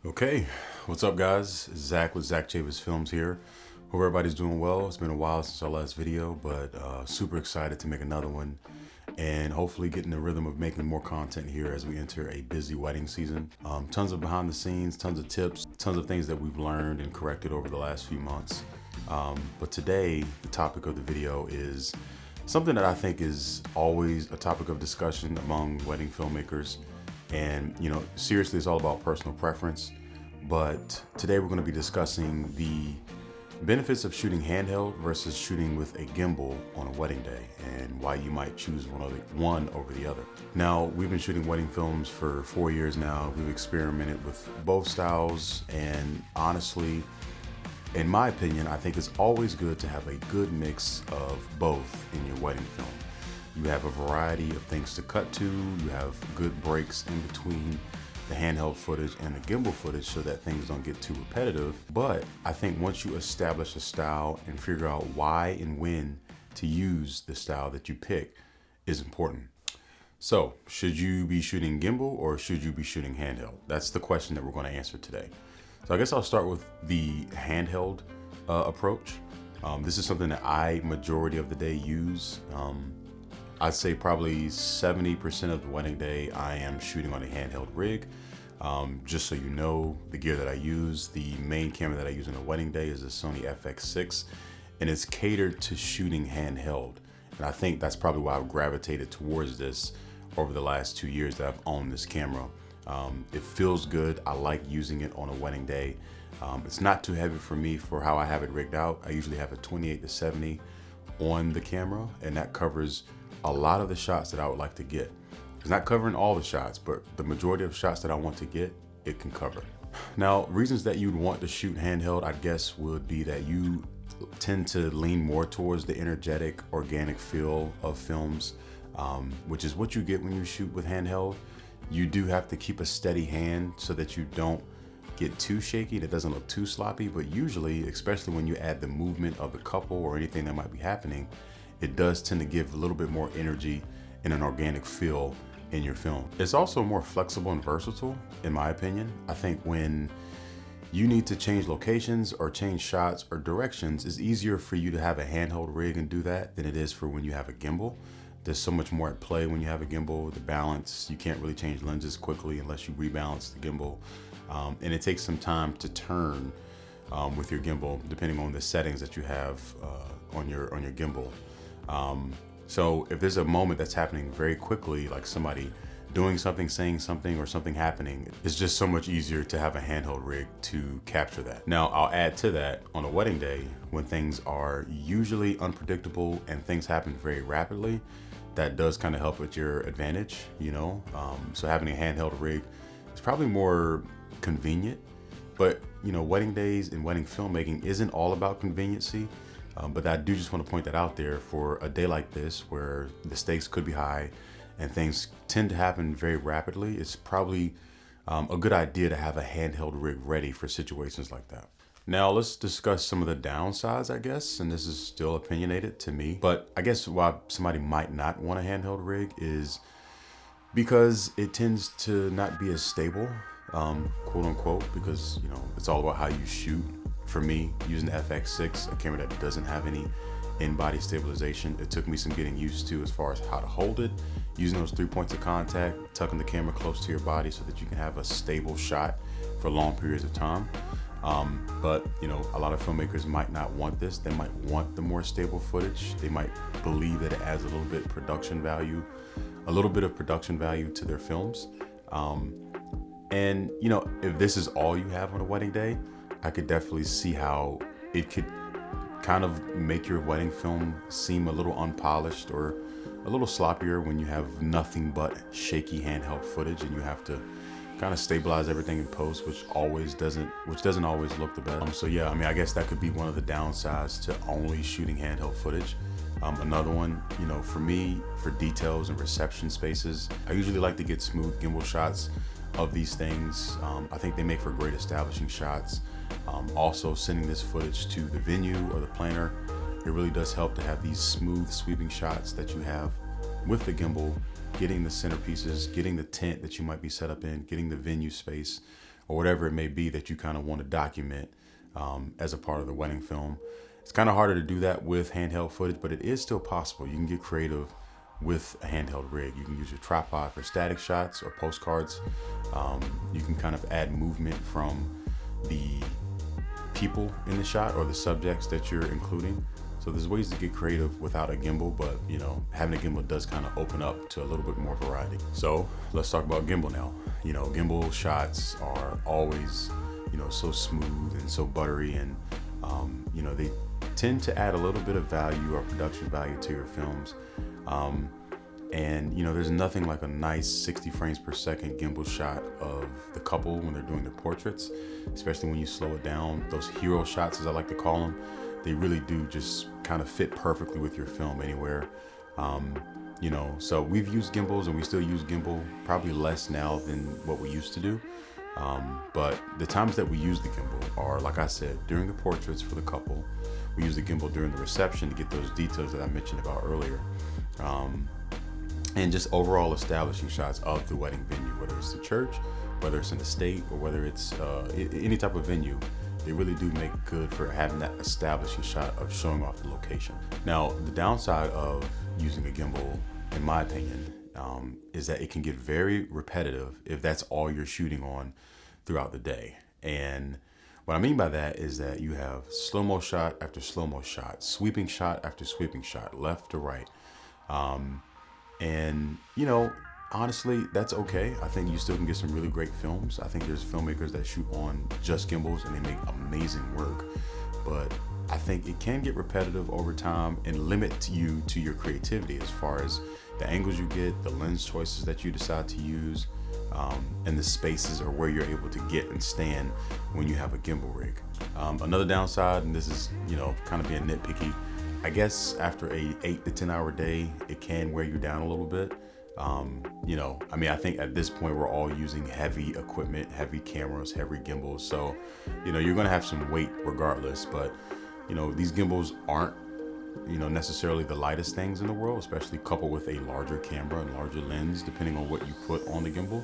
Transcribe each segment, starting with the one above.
Okay, what's up guys? It's Zach with Zach Chavis Films here. Hope everybody's doing well. It's been a while since our last video, but super excited to make another one and hopefully get in the rhythm of making more content here as we enter a busy wedding season. Tons of behind the scenes, tons of tips, tons of things that we've learned and corrected over the last few months. But today, the topic of the video is something that I think is always a topic of discussion among wedding filmmakers. And seriously, it's all about personal preference. But today we're going to be discussing the benefits of shooting handheld versus shooting with a gimbal on a wedding day and why you might choose one over the other. Now, we've been shooting wedding films for 4 years now. We've experimented with both styles, and honestly, in my opinion, I think it's always good to have a good mix of both in your wedding film. You have a variety of things to cut to, you have good breaks in between the handheld footage and the gimbal footage so that things don't get too repetitive. But I think once you establish a style and figure out why and when to use the style that you pick is important. So, should you be shooting gimbal or should you be shooting handheld? That's the question that we're going to answer today. So I guess I'll start with the handheld approach. This is something that I majority of the day use. I'd say probably 70% of the wedding day I am shooting on a handheld rig. Just so you know, the gear that I use, the main camera that I use on a wedding day is a Sony FX6, and it's catered to shooting handheld. And I think that's probably why I've gravitated towards this over the last 2 years that I've owned this camera. It feels good. I like using it on a wedding day. It's not too heavy for me for how I have it rigged out. I usually have a 28-70 on the camera, and that covers a lot of the shots that I would like to get. It's not covering all the shots, but the majority of shots that I want to get, it can cover. Now, reasons that you'd want to shoot handheld, I guess, would be that you tend to lean more towards the energetic, organic feel of films, which is what you get when you shoot with handheld. You do have to keep a steady hand so that you don't get too shaky, that doesn't look too sloppy, but usually, especially when you add the movement of the couple or anything that might be happening, it does tend to give a little bit more energy and an organic feel in your film. It's also more flexible and versatile, in my opinion. I think when you need to change locations or change shots or directions, it's easier for you to have a handheld rig and do that than it is for when you have a gimbal. There's so much more at play when you have a gimbal. The balance, you can't really change lenses quickly unless you rebalance the gimbal. And it takes some time to turn with your gimbal, depending on the settings that you have on your gimbal. So if there's a moment that's happening very quickly, like somebody doing something, saying something, or something happening, it's just so much easier to have a handheld rig to capture that. Now, I'll add to that, on a wedding day, when things are usually unpredictable and things happen very rapidly, that does kind of help with your advantage, So having a handheld rig is probably more convenient, but wedding days and wedding filmmaking isn't all about conveniency. But I do just want to point that out there for a day like this where the stakes could be high and things tend to happen very rapidly. It's probably a good idea to have a handheld rig ready for situations like that. Now let's discuss some of the downsides, I guess, and this is still opinionated to me, but I guess why somebody might not want a handheld rig is because it tends to not be as stable, quote unquote, because it's all about how you shoot. For me, using the FX6, a camera that doesn't have any in-body stabilization, it took me some getting used to as far as how to hold it, using those 3 points of contact, tucking the camera close to your body so that you can have a stable shot for long periods of time. But a lot of filmmakers might not want this. They might want the more stable footage. They might believe that it adds a little bit of production value to their films. And if this is all you have on a wedding day, I could definitely see how it could kind of make your wedding film seem a little unpolished or a little sloppier when you have nothing but shaky handheld footage and you have to kind of stabilize everything in post, which doesn't always look the best. So yeah, I guess that could be one of the downsides to only shooting handheld footage. Another one, for me, for details and reception spaces, I usually like to get smooth gimbal shots of these things. I think they make for great establishing shots. Also, sending this footage to the venue or the planner, it really does help to have these smooth sweeping shots that you have with the gimbal, getting the centerpieces, getting the tent that you might be set up in, getting the venue space or whatever it may be that you kind of want to document as a part of the wedding film. It's kind of harder to do that with handheld footage, but it is still possible. You can get creative with a handheld rig. You can use your tripod for static shots or postcards. You can kind of add movement from the people in the shot or the subjects that you're including. So there's ways to get creative without a gimbal, but you know, having a gimbal does kind of open up to a little bit more variety. So let's talk about gimbal now. You know, gimbal shots are always, you know, so smooth and so buttery, and you know, they tend to add a little bit of value or production value to your films. And you know, there's nothing like a nice 60 frames per second gimbal shot of the couple when they're doing their portraits, especially when you slow it down. Those hero shots, as I like to call them, they really do just kind of fit perfectly with your film anywhere. You know, so we've used gimbals and we still use gimbal, probably less now than what we used to do. But the times that we use the gimbal are, like I said, during the portraits for the couple. We use the gimbal during the reception to get those details that I mentioned about earlier. And just overall establishing shots of the wedding venue, whether it's the church, whether it's an estate, or whether it's any type of venue. They really do make good for having that establishing shot of showing off the location. Now, the downside of using a gimbal, in my opinion, is that it can get very repetitive if that's all you're shooting on throughout the day. And what I mean by that is that you have slow-mo shot after slow-mo shot, sweeping shot after sweeping shot, left to right. And, you know, honestly, that's okay. I think you still can get some really great films. I think there's filmmakers that shoot on just gimbals and they make amazing work. But I think it can get repetitive over time and limit you to your creativity as far as the angles you get, the lens choices that you decide to use, and the spaces or where you're able to get and stand when you have a gimbal rig. Another downside, and this is, you know, kind of being nitpicky, I guess after a 8 to 10 hour day, it can wear you down a little bit. You know, I mean, I think at this point we're all using heavy equipment, heavy cameras, heavy gimbals. So, you know, you're going to have some weight regardless, but you know, these gimbals aren't, you know, necessarily the lightest things in the world, especially coupled with a larger camera and larger lens, depending on what you put on the gimbal.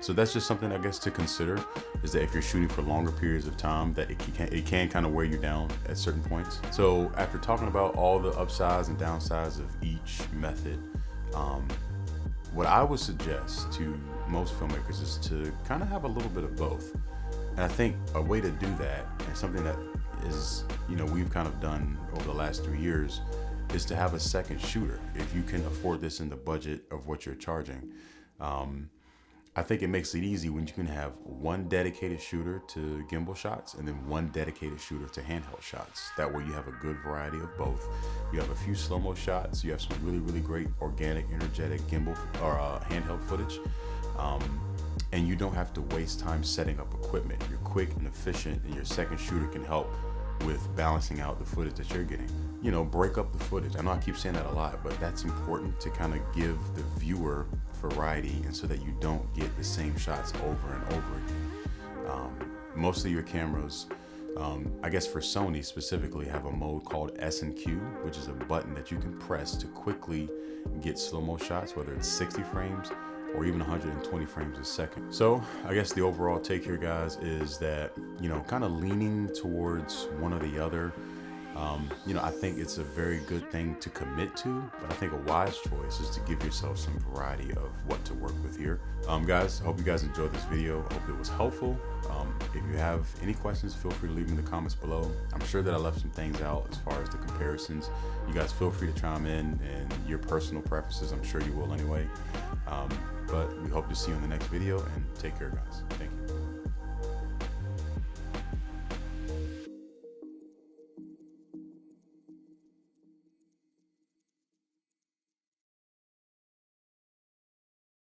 So that's just something I guess to consider, is that if you're shooting for longer periods of time, that it can kind of wear you down at certain points. So after talking about all the upsides and downsides of each method, what I would suggest to most filmmakers is to kind of have a little bit of both. And I think a way to do that, and something that is, you know, we've kind of done over the last 3 years, is to have a second shooter if you can afford this in the budget of what you're charging. I think it makes it easy when you can have one dedicated shooter to gimbal shots and then one dedicated shooter to handheld shots. That way you have a good variety of both. You have a few slow-mo shots, you have some really, really great organic, energetic gimbal or handheld footage. And you don't have to waste time setting up equipment. You're quick and efficient, and your second shooter can help with balancing out the footage that you're getting. You know, break up the footage. I know I keep saying that a lot, but that's important to kind of give the viewer variety, and so that you don't get the same shots over and over again. Most of your cameras, I guess for Sony specifically, have a mode called S&Q, which is a button that you can press to quickly get slow-mo shots, whether it's 60 frames or even 120 frames a second. So I guess the overall take here, guys, is that, you know, kind of leaning towards one or the other. You know, I think it's a very good thing to commit to, but I think a wise choice is to give yourself some variety of what to work with here. Guys, I hope you guys enjoyed this video. I hope it was helpful. If you have any questions, feel free to leave them in the comments below. I'm sure that I left some things out as far as the comparisons. You guys feel free to chime in and your personal preferences. I'm sure you will anyway. But we hope to see you in the next video, and take care, guys. Thank you.